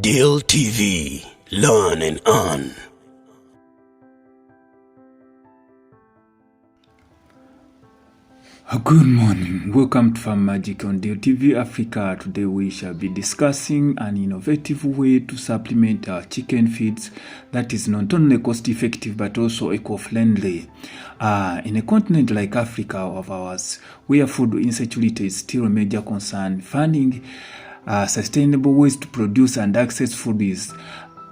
Deal TV, learn and earn. Good morning, welcome to Farm Magic on Deal TV Africa. Today we shall be discussing an innovative way to supplement our chicken feeds that is not only cost effective but also eco-friendly. In a continent like Africa of ours, where food insecurity is still a major concern, finding sustainable ways to produce and access food is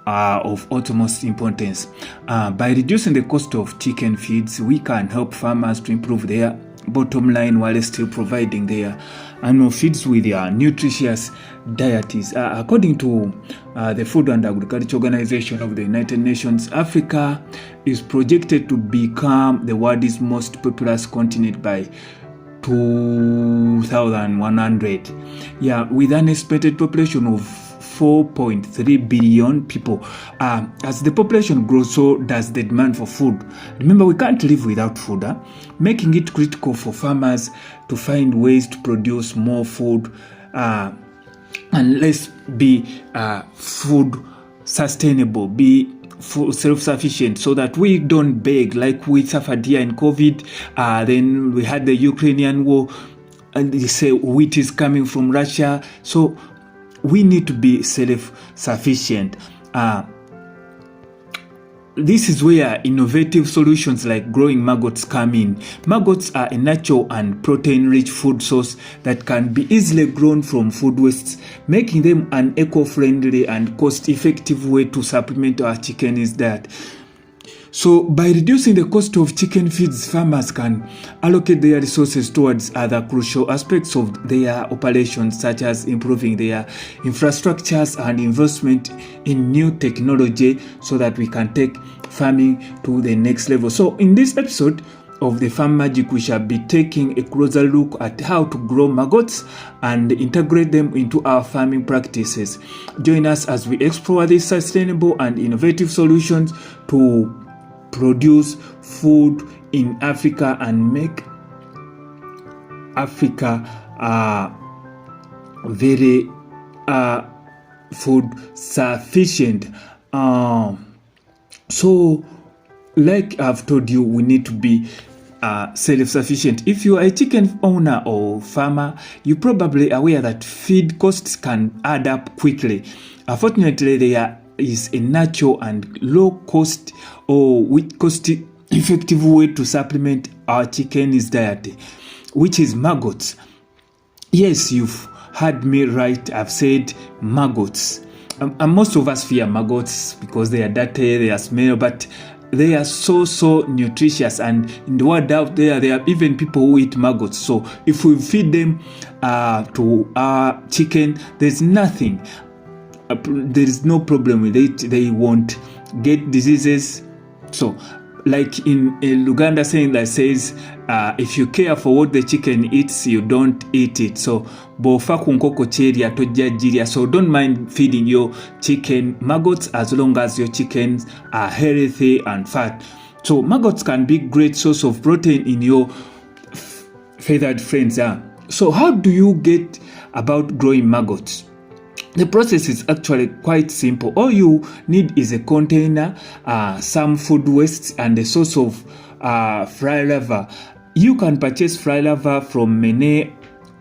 of utmost importance. By reducing the cost of chicken feeds, we can help farmers to improve their bottom line while still providing their animal feeds with their nutritious diets. According to the Food and Agriculture Organization of the United Nations, Africa is projected to become the world's most populous continent by 2100. With an estimated population of 4.3 billion people. As the population grows, so does the demand for food. Remember, we can't live without food, making it critical for farmers to find ways to produce more food and let's be food sustainable, be self-sufficient, so that we don't beg like we suffered here in COVID. Then we had the Ukrainian war, and they say wheat is coming from Russia. So we need to be self-sufficient. This is where innovative solutions like growing maggots come in. Maggots are a natural and protein-rich food source that can be easily grown from food wastes, making them an eco-friendly and cost-effective way to supplement our chicken's diet. So by reducing the cost of chicken feeds, farmers can allocate their resources towards other crucial aspects of their operations, such as improving their infrastructures and investment in new technology, so that we can take farming to the next level. So in this episode of the Farm Magic, we shall be taking a closer look at how to grow maggots and integrate them into our farming practices. Join us as we explore these sustainable and innovative solutions to produce food in Africa and make Africa very food sufficient. So like I've told you, we need to be self-sufficient. If you are a chicken owner or farmer, you're probably aware that feed costs can add up quickly. Unfortunately, there is a natural and low cost or cost effective way to supplement our chicken's diet, which is maggots. Yes, you've heard me right. I've said maggots. And most of us fear maggots because they are dirty, they are smell, but they are so nutritious, and in the world out there are even people who eat maggots. So if we feed them to our chicken, there's nothing. There is no problem with it. They won't get diseases. So like in Luganda saying that says, if you care for what the chicken eats, you don't eat it. So bofa kunkoko cheria toja jiria. So don't mind feeding your chicken maggots as long as your chickens are healthy and fat. So maggots can be great source of protein in your feathered friends. So how do you get about growing maggots? The process is actually quite simple. All you need is a container, some food waste, and a source of fry larvae. You can purchase fry larvae from many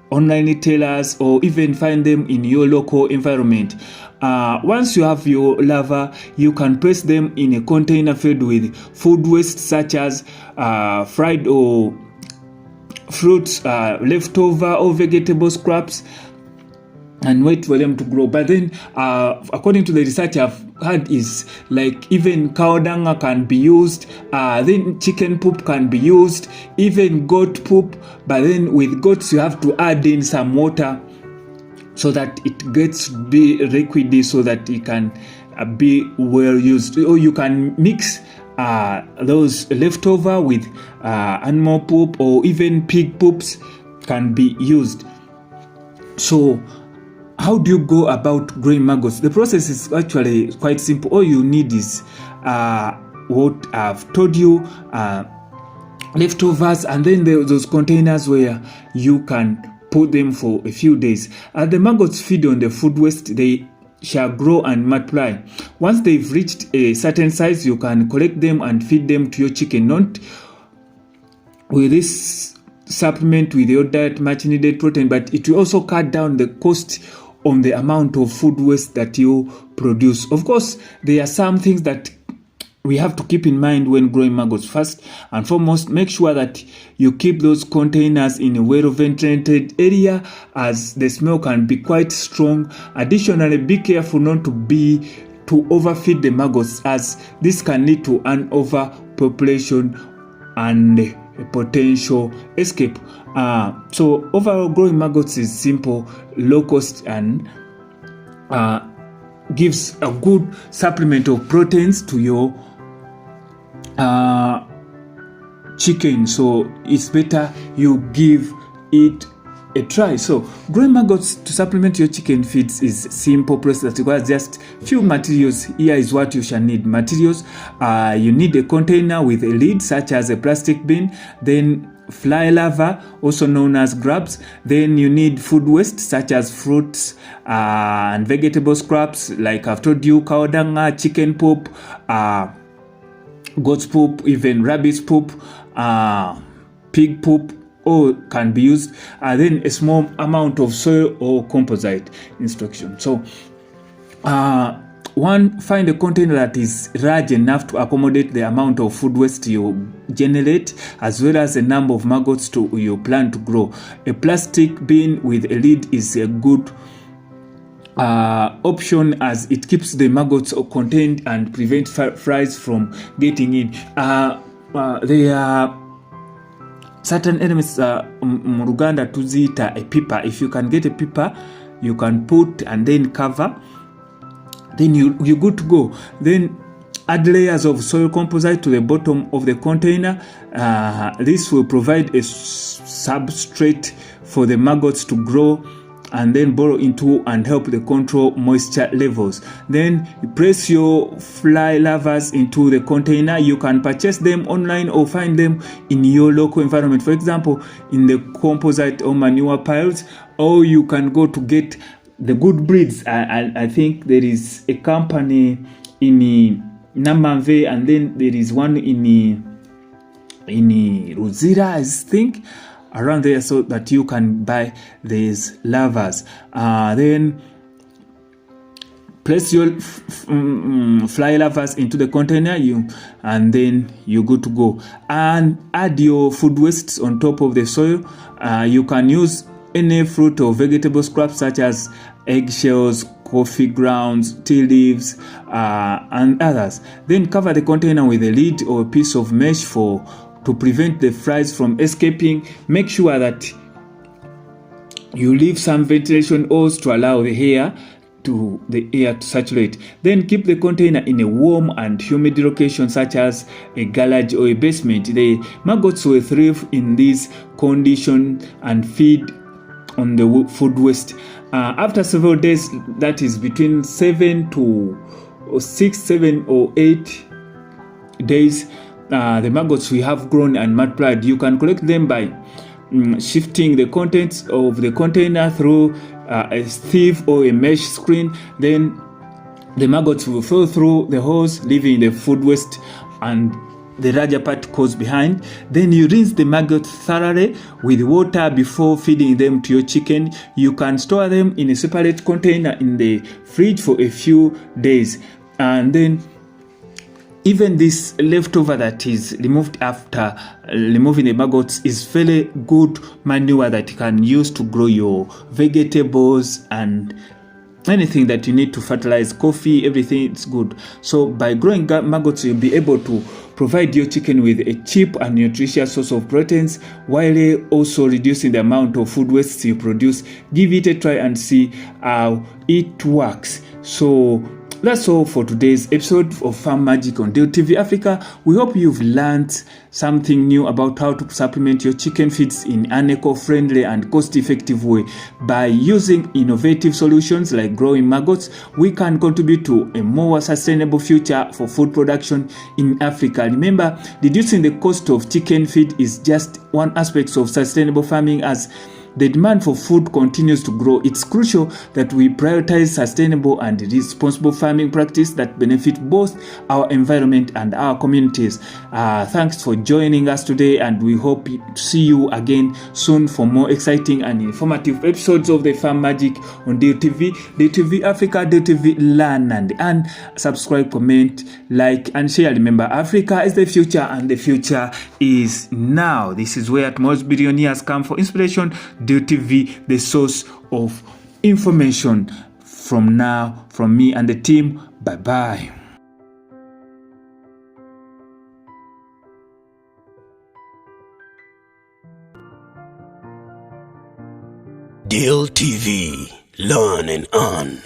online retailers or even find them in your local environment. Once you have your larvae, you can place them in a container filled with food waste such as fried or fruits, leftover or vegetable scraps, and wait for them to grow. But then according to the research I've had, is like even cow dung can be used, then chicken poop can be used, even goat poop. But then with goats you have to add in some water so that it gets be liquidy, so that it can be well used. Or you can mix those leftover with animal poop, or even pig poops can be used. So how do you go about growing maggots? The process is actually quite simple. All you need is what I've told you, leftovers, and then those containers where you can put them for a few days. The maggots feed on the food waste. They shall grow and multiply. Once they've reached a certain size, you can collect them and feed them to your chicken. Not with this supplement with your diet much needed protein, but it will also cut down the cost on the amount of food waste that you produce. Of course, there are some things that we have to keep in mind when growing maggots. First and foremost, make sure that you keep those containers in a well-ventilated area, as the smell can be quite strong. Additionally, be careful not to overfeed the maggots, as this can lead to an overpopulation and a potential escape. So overall, growing maggots is simple, low cost, and gives a good supplement of proteins to your chicken. So it's better you give it a try. So growing maggots to supplement your chicken feeds is simple process that requires just few materials. Here is what you shall need. Materials: you need a container with a lid, such as a plastic bin, then fly larvae, also known as grubs. Then you need food waste, such as fruits and vegetable scraps, like I've told you, cow dung, chicken poop, goat's poop, even rabbit's poop, pig poop, all can be used. Then a small amount of soil or composite instruction. So find a container that is large enough to accommodate the amount of food waste you generate, as well as the number of maggots you plan to grow. A plastic bin with a lid is a good option, as it keeps the maggots contained and prevent flies from getting in. There are certain elements mu Luganda tuziita a pipa. If you can get a pipa, you can put and then cover, then you're good to go. Then add layers of soil composite to the bottom of the container. This will provide a substrate for the maggots to grow and then burrow into and help the control moisture levels. Then you place your fly larvae into the container. You can purchase them online or find them in your local environment, for example in the composite or manure piles, or you can go to get the good breeds. I think there is a company in Namave, and then there is one in Ruzira, I think, around there, so that you can buy these larvae. Then place your fly larvae into the container, and then you're good to go. And add your food wastes on top of the soil. You can use any fruit or vegetable scraps, such as eggshells, coffee grounds, tea leaves, and others. Then cover the container with a lid or a piece of mesh to prevent the flies from escaping. Make sure that you leave some ventilation holes to allow the air to saturate. Then keep the container in a warm and humid location, such as a garage or a basement. The maggots will thrive in this condition and feed on the food waste. After several days, that is between 7 or 8 days, the maggots we have grown and multiplied. You can collect them by shifting the contents of the container through a sieve or a mesh screen. Then the maggots will fall through the holes, leaving the food waste and the larger particles behind. Then you rinse the maggots thoroughly with water before feeding them to your chicken. You can store them in a separate container in the fridge for a few days, and then even this leftover that is removed after removing the maggots is very good manure that you can use to grow your vegetables and anything that you need to fertilize, coffee, everything. It's good. So by growing maggots, you'll be able to provide your chicken with a cheap and nutritious source of proteins, while also reducing the amount of food waste you produce. Give it a try and see how it works. So that's all for today's episode of Farm Magic on Dale TV Africa. We hope you've learned something new about how to supplement your chicken feeds in an eco-friendly and cost-effective way. By using innovative solutions like growing maggots, we can contribute to a more sustainable future for food production in Africa. Remember, reducing the cost of chicken feed is just one aspect of sustainable farming, as the demand for food continues to grow, it's crucial that we prioritize sustainable and responsible farming practice that benefit both our environment and our communities. Thanks for joining us today, and we hope to see you again soon for more exciting and informative episodes of the Farm Magic on DTV, DTV Africa, DTV Learn and Earn. Subscribe, comment, like, and share. Remember, Africa is the future, and the future is now. This is where tomorrow's billionaires come for inspiration. DTV, the source of information. From now, from me and the team, bye-bye. Deal TV, learn and earn.